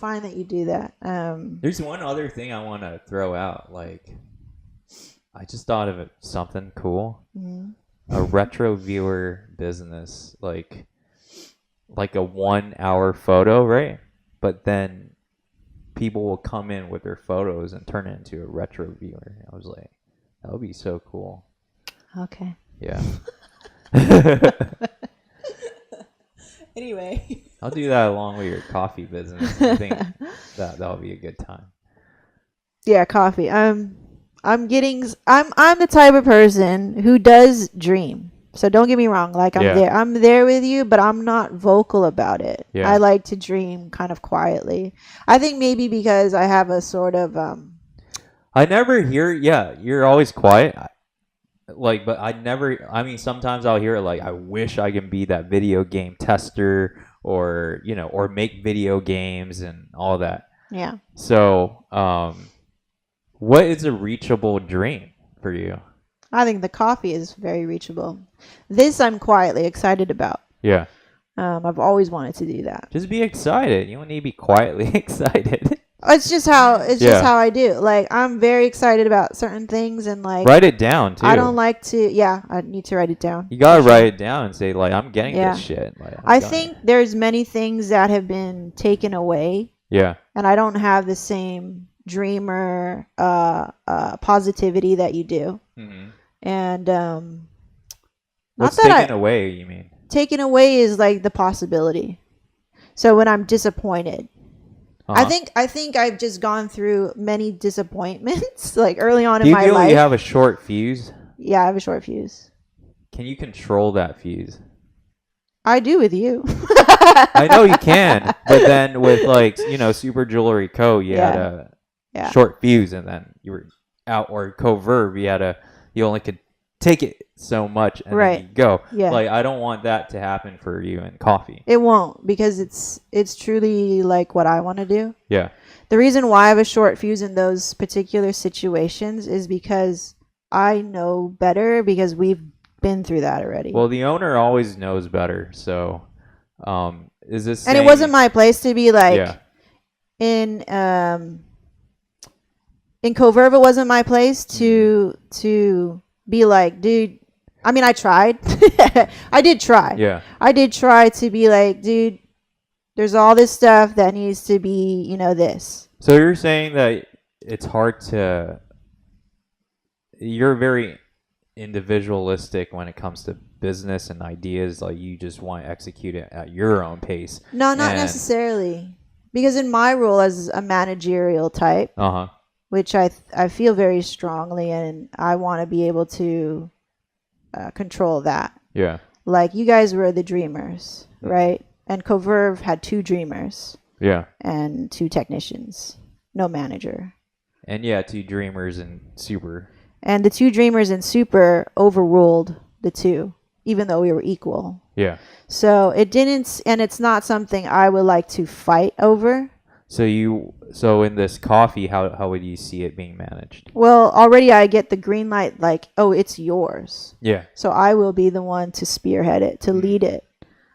fine that you do that. There's one other thing I want to throw out. Like, I just thought of something cool. Mm-hmm. A retro viewer business, like a 1 hour photo, right? But then people will come in with their photos and turn it into a retro viewer. I was like, that would be so cool. Okay. Yeah. Anyway, I'll do that along with your coffee business. I think that'll be a good time. yeah, coffee. I'm the type of person who does dream. So don't get me wrong. Like I'm there with you, but I'm not vocal about it. Yeah. I like to dream kind of quietly. I think maybe because I have a sort of I never hear. Yeah, you're always quiet. Like, but I mean, sometimes I'll hear it like, I wish I can be that video game tester, or or make video games and all that. Yeah. So, what is a reachable dream for you? I think the coffee is very reachable. This I'm quietly excited about. Yeah. I've always wanted to do that. Just be excited. You don't need to be quietly excited. It's just how I do. Like, I'm very excited about certain things, and like write it down too. I don't like to. Yeah, I need to write it down. You gotta write it down and say, like, I'm getting this shit. Like, I think there's many things that have been taken away. Yeah. And I don't have the same dreamer positivity that you do. Mm-hmm. And what's taken away? You mean? Taken away is like the possibility. So when I'm disappointed. I think I've just gone through many disappointments, like early on in my life. Do you feel like you have a short fuse? Yeah, I have a short fuse. Can you control that fuse? I do with you. I know you can, but then with like Super Jewelry Co., you had a short fuse, and then you were out. Or Co-Verve, you only could take it so much, and then you go. Yeah. Like, I don't want that to happen for you in coffee. It won't, because it's truly like what I want to do. Yeah. The reason why I have a short fuse in those particular situations is because I know better, because we've been through that already. Well, the owner always knows better, so is this? And it wasn't my place to be like in Co-Verve. It wasn't my place to be like, dude. I mean, I tried. I did try. Yeah. I did try to be like, dude, there's all this stuff that needs to be, this. So you're saying that it's hard to. You're very individualistic when it comes to business and ideas. Like, you just want to execute it at your own pace. No, not necessarily. Because in my role as a managerial type, which I feel very strongly, and I want to be able to control that. Yeah. Like, you guys were the dreamers, right? And Co-Verve had 2 dreamers. Yeah. And 2 technicians. No manager. And 2 dreamers and Super. And the 2 dreamers and Super overruled the 2, even though we were equal. Yeah. So it didn't, and it's not something I would like to fight over. So in this coffee, how would you see it being managed? Well, already I get the green light, like, oh, it's yours. Yeah. So I will be the one to spearhead it, to lead it.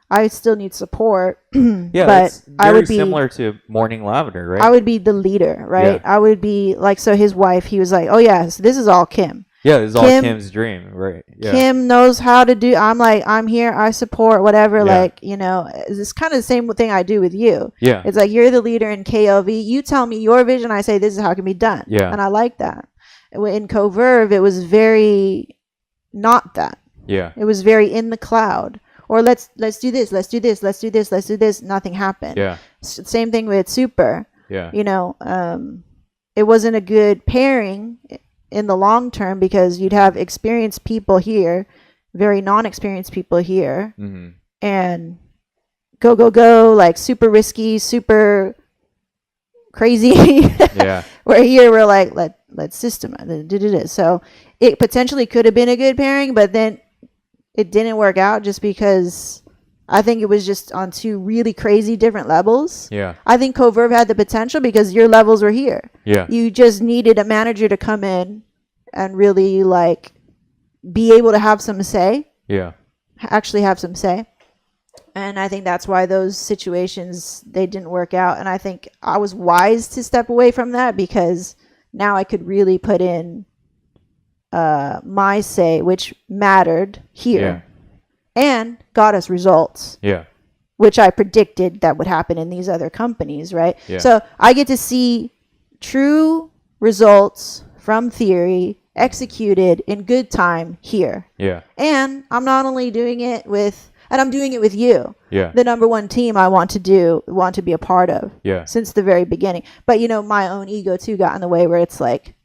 I still need support. Yeah, but it's very I would be similar to Morning Lavender, right? I would be the leader, right? Yeah. I would be like, so his wife, he was like, oh yeah, so this is all Kim. Yeah, it's all Kim's dream, right? Yeah. Kim knows how to do. I'm like, I'm here, I support, whatever. Yeah. Like, it's kind of the same thing I do with you. Yeah. It's like, you're the leader in KLV. You tell me your vision. I say, this is how it can be done. Yeah. And I like that. In Co-Verve, it was very not that. Yeah. It was very in the cloud. Or let's do this, let's do this, let's do this, let's do this. Nothing happened. Yeah. Same thing with Super. Yeah. It wasn't a good pairing in the long term, because you'd have experienced people here, very non-experienced people here, and go, like super risky, super crazy. Yeah. Where here we're like, let's systemize. So it potentially could have been a good pairing, but then it didn't work out, just because I think it was just on 2 really crazy different levels. Yeah. I think Co-Verve had the potential because your levels were here. Yeah. You just needed a manager to come in and really like be able to have some say. Yeah. Actually have some say. And I think that's why those situations, they didn't work out. And I think I was wise to step away from that, because now I could really put in my say, which mattered here and got us results. Yeah. Which I predicted that would happen in these other companies, right? Yeah. So I get to see true results from theory executed in good time here. Yeah. And I'm not only doing it with, and I'm doing it with you. Yeah. The number one team I want to be a part of. Yeah. Since the very beginning. But my own ego too got in the way, where it's like,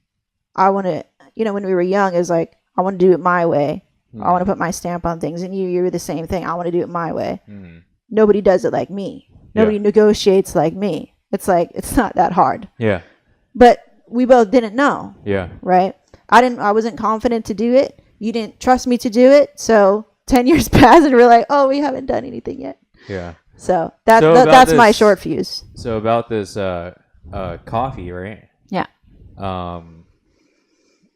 I want to, when we were young, it was like, I want to do it my way. I want to put my stamp on things. And you're the same thing. I want to do it my way. Nobody does it like me. Nobody negotiates like me. It's like, it's not that hard. Yeah. But we both didn't know. Yeah. Right? I wasn't confident to do it. You didn't trust me to do it. So 10 years passed and we're like, oh, we haven't done anything yet. Yeah. So that's my short fuse. So about this coffee, right? Yeah.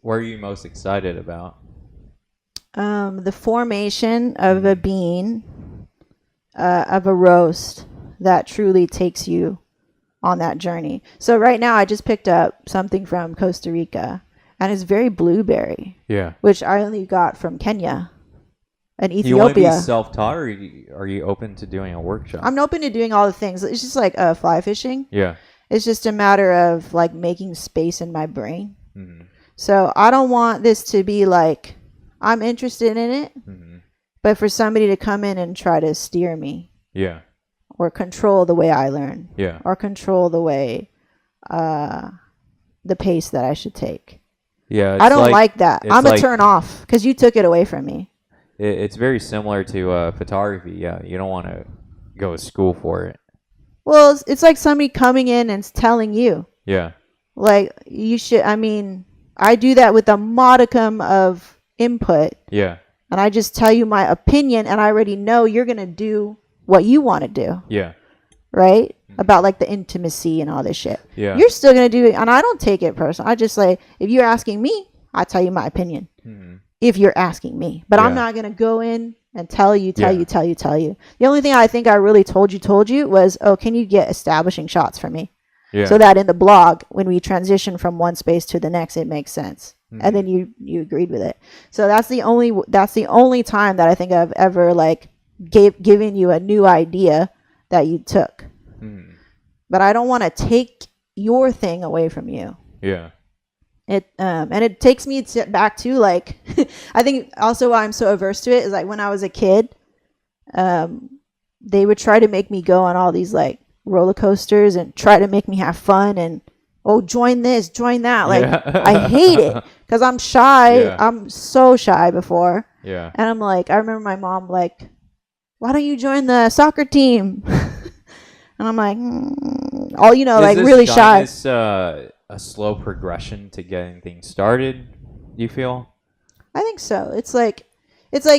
What are you most excited about? The formation of a bean, of a roast that truly takes you on that journey. So right now I just picked up something from Costa Rica, and it's very blueberry. Yeah. Which I only got from Kenya and Ethiopia. You want to be self-taught, or are you open to doing a workshop? I'm open to doing all the things. It's just like fly fishing. Yeah. It's just a matter of like making space in my brain. Mm-hmm. So I don't want this to be like, I'm interested in it, but for somebody to come in and try to steer me. Yeah. Or control the way I learn. Yeah. Or control the way, the pace that I should take. Yeah. I don't like that. I'm a turn off because you took it away from me. It's very similar to photography. Yeah. You don't want to go to school for it. Well, it's like somebody coming in and telling you. Yeah. Like you should, I do that with a modicum of input. Yeah. And I just tell you my opinion, and I already know you're going to do what you want to do. Yeah. Right? Mm-hmm. About like the intimacy and all this shit. Yeah. You're still going to do it, and I don't take it personal. I just like, if you're asking me, I tell you my opinion. Mm-hmm. If you're asking me. But I'm not going to go in and tell you. The only thing I think I really told you was, oh, can you get establishing shots for me? Yeah. So that in the blog, when we transition from one space to the next, it makes sense. Mm-hmm. And then you agreed with it. So that's the only time that I think I've ever like given you a new idea that you took. Mm-hmm. But I don't want to take your thing away from you. Yeah. And it takes me back to like, I think also why I'm so averse to it is like when I was a kid, they would try to make me go on all these like roller coasters and try to make me have fun and join this, join that. Like I hate it because I'm shy. Yeah. I'm so shy before. Yeah. And I'm like, I remember my mom like, why don't you join the soccer team? And I'm like, like really shy. Is this a slow progression to getting things started, you feel? I think so. It's like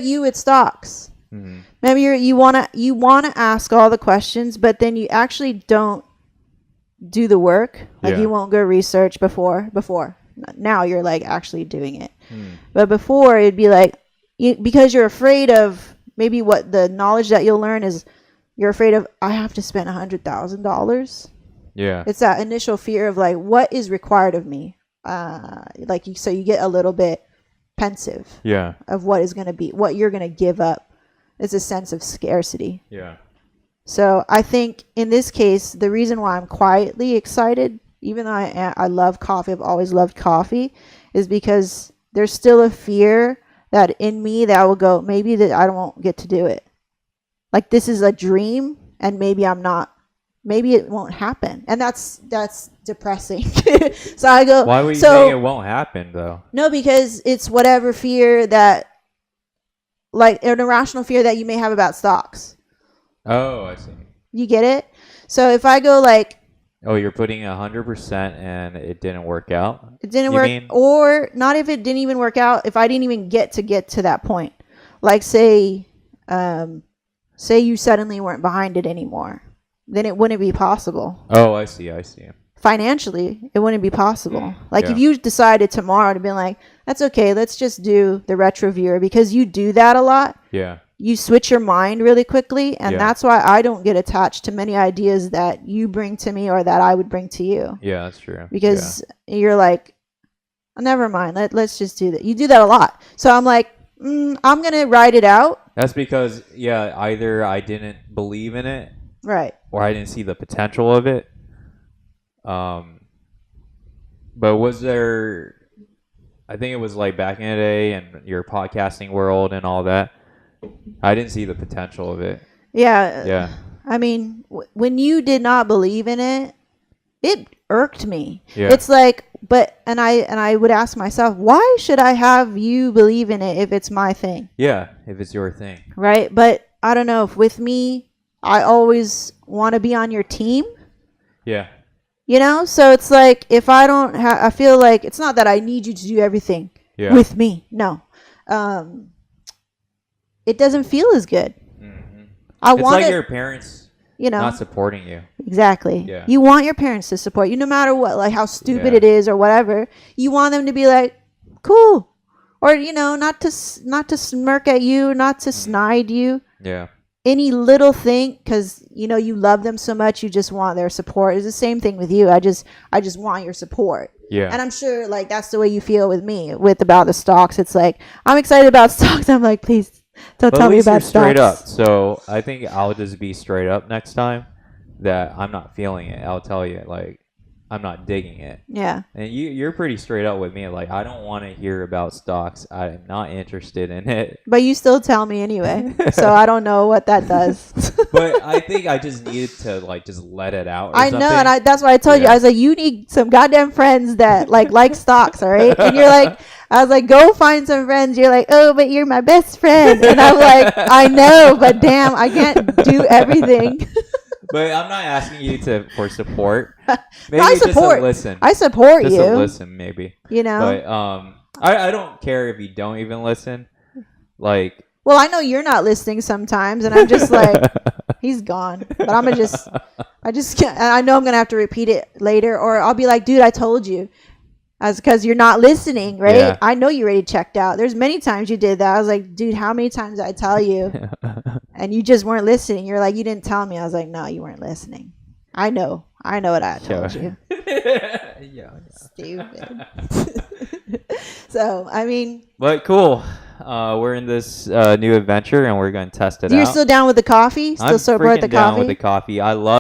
you with stocks. Mm-hmm. Maybe you wanna ask all the questions, but then you actually don't do the work. Like you won't go research before. Now you're like actually doing it. But before it'd be like because you're afraid of maybe what the knowledge that you'll learn is. You're afraid of I have to spend $100,000. Yeah, it's that initial fear of like what is required of me. So you get a little bit pensive. Yeah, of what is going to be what you're going to give up. It's a sense of scarcity. Yeah. So I think in this case, the reason why I'm quietly excited, even though I love coffee, I've always loved coffee, is because there's still a fear that in me that will go, maybe that I won't get to do it. Like this is a dream and maybe it won't happen. And that's depressing. So I go, why would you say it won't happen though? No, because it's whatever fear that, like an irrational fear that you may have about stocks. Oh, I see. You get it? So if I go like, oh, you're putting 100% and it didn't work out? It didn't work. Or not if it didn't even work out, if I didn't even get to that point. Like say you suddenly weren't behind it anymore, then it wouldn't be possible. Oh, I see. Financially, it wouldn't be possible. Like if you decided tomorrow to be like, that's okay, let's just do the retro viewer because you do that a lot. Yeah. you switch your mind really quickly, and Yeah. that's why I don't get attached to many ideas that you bring to me or that I would bring to you, Yeah, that's true. because you're like, oh, never mind, let's just do that. You do that a lot, so I'm like, I'm gonna write it out. That's because either I didn't believe in it, Right. or I didn't see the potential of it. But was there? I think it was like back in the day and your podcasting world and all that. I didn't see the potential of it. Yeah. Yeah. I mean, when you did not believe in it, it irked me. Yeah. It's like, and I would ask myself, why should I have you believe in it if it's my thing? Yeah, if it's your thing. Right? But I don't know, if with me, I always want to be on your team. Yeah. You know? So it's like, if I don't I feel like it's not that I need you to do everything with me. No. It doesn't feel as good. Mm-hmm. It's like your parents not supporting you. Exactly. Yeah. You want your parents to support you no matter what, like how stupid it is or whatever. You want them to be like, cool. Or, not to smirk at you, not to snide you. Yeah. Any little thing, because, you love them so much, you just want their support. It's the same thing with you. I just want your support. Yeah. And I'm sure, like, that's the way you feel with me about the stocks. It's like, I'm excited about stocks. I'm like, please don't tell me about stocks. Straight up. So I think I'll just be straight up next time that I'm not feeling it. I'll tell you, like, I'm not digging it. Yeah. And you're pretty straight up with me. Like, I don't want to hear about stocks. I'm not interested in it. But you still tell me anyway. So I don't know what that does. But I think I just needed to, like, just let it out. I know, and that's why I told you. I was like, you need some goddamn friends that like stocks, all right? And you're like, I was like, go find some friends. You're like, oh, but you're my best friend. And I'm like, I know, but damn, I can't do everything. But I'm not asking you for support. Maybe I just a listen. I support just you. Just a listen, maybe. But I don't care if you don't even listen. Like, well, I know you're not listening sometimes, and I'm just like, he's gone. But I know I'm gonna have to repeat it later, or I'll be like, dude, I told you. Because you're not listening, right? Yeah. I know you already checked out. There's many times you did that. I was like, dude, how many times did I tell you? And you just weren't listening. You're like, you didn't tell me. I was like, no, you weren't listening. I know what I told you. Yeah. Stupid. So, I mean. But cool. We're in this new adventure, and we're going to test it out. You're still down with the coffee? Still support the coffee? I'm freaking down with the coffee. I love